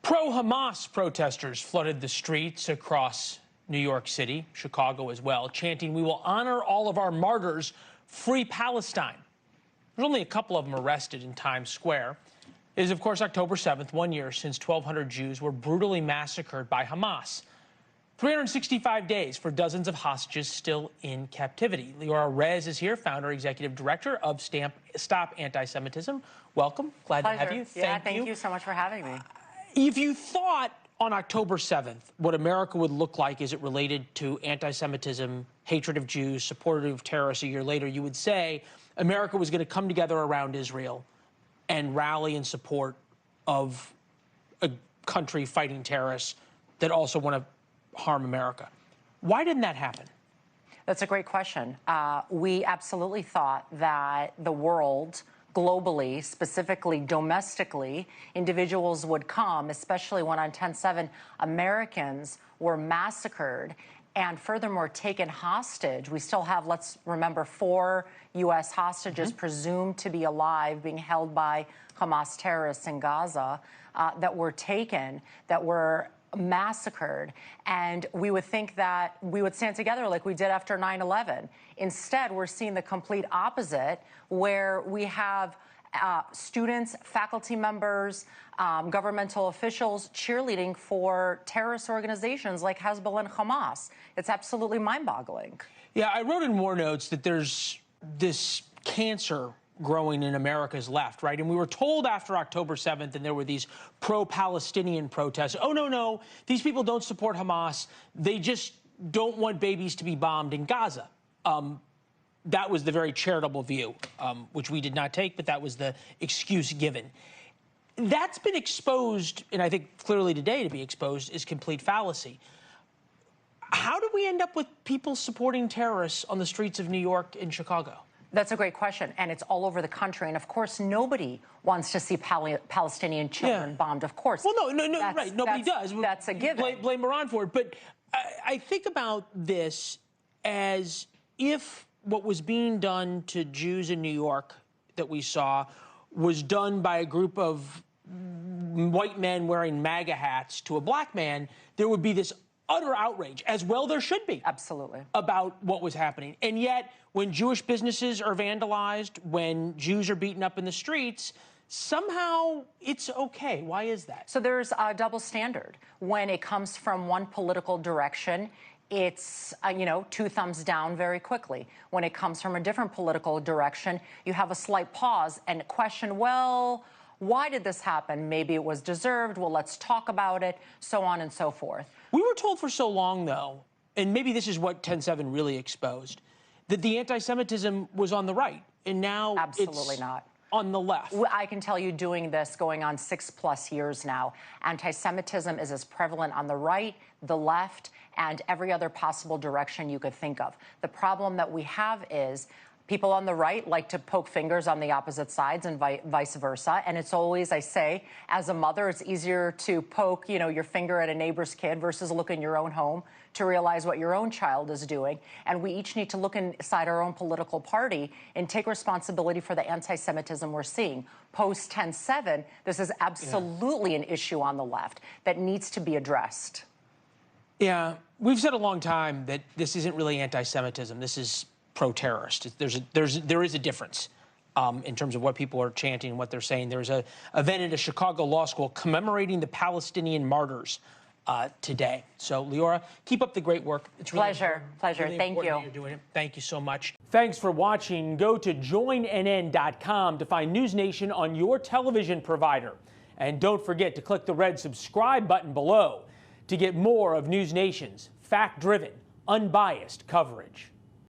Pro-Hamas protesters flooded the streets across New York City, Chicago as well, chanting, "We will honor all of our martyrs, free Palestine." There's only a couple of them arrested in Times Square. It is, of course, October 7th, 1 year since 1,200 Jews were brutally massacred by Hamas. 365 days for dozens of hostages still in captivity. Liora Rez is here, founder, executive director of Stop Antisemitism. Welcome. Glad to have you. Thank you so much for having me. If you thought on October 7th what America would look like as it related to anti-Semitism, hatred of Jews, support of terrorists a year later, you would say America was going to come together around Israel and rally in support of a country fighting terrorists that also want to harm America. Why didn't that happen? That's a great question. We absolutely thought that the world, globally, specifically domestically, individuals would come, especially when on 10/7 Americans were massacred and furthermore taken hostage. We still have, let's remember, 4 U.S. hostages presumed to be alive, being held by Hamas terrorists in Gaza, that were taken, that were massacred, and we would think that we would stand together like we did after 9/11. Instead, we're seeing the complete opposite, where we have students, faculty members, governmental officials cheerleading for terrorist organizations like Hezbollah and Hamas. It's absolutely mind-boggling. Yeah, I wrote in War Notes that there's this cancer growing in America's left, right? And we were told after October 7th, and there were these pro-Palestinian protests, oh, no, these people don't support Hamas. They just don't want babies to be bombed in Gaza. That was the very charitable view, which we did not take, but that was the excuse given. That's been exposed, and I think clearly today to be exposed, is complete fallacy. How do we end up with people supporting terrorists on the streets of New York and Chicago? That's a great question, and it's all over the country. And of course, nobody wants to see Palestinian children bombed. Of course. Well, no, right. Nobody does. That's a given. Blame Iran for it. But I think about this as if what was being done to Jews in New York that we saw was done by a group of white men wearing MAGA hats to a black man, there would be this utter outrage, as well there should be. Absolutely. About what was happening. And yet, when Jewish businesses are vandalized, when Jews are beaten up in the streets, somehow it's okay. Why is that? So there's a double standard. When it comes from one political direction, it's, 2 thumbs down very quickly. When it comes from a different political direction, you have a slight pause and question, well, why did this happen? Maybe it was deserved. Well, let's talk about it, so on and so forth. We were told for so long, though, and maybe this is what 10/7 really exposed, that the anti-Semitism was on the right, and now absolutely not on the left. I can tell you, doing this going on 6+ years now, anti-Semitism is as prevalent on the right, the left, and every other possible direction you could think of. The problem that we have is people on the right like to poke fingers on the opposite sides and vice versa. And it's always, I say, as a mother, it's easier to poke, your finger at a neighbor's kid versus look in your own home to realize what your own child is doing. And we each need to look inside our own political party and take responsibility for the anti-Semitism we're seeing. Post 10/7, this is absolutely an issue on the left that needs to be addressed. Yeah, we've said a long time that this isn't really anti-Semitism. This is pro-terrorist. There is a difference in terms of what people are chanting and what they're saying. There's an event at a Chicago law school commemorating the Palestinian martyrs today. So, Liora, keep up the great work. It's really pleasure. Really Thank you. You're doing it. Thank you so much. Thanks for watching. Go to joinnn.com to find NewsNation on your television provider. And don't forget to click the red subscribe button below to get more of NewsNation's fact-driven, unbiased coverage.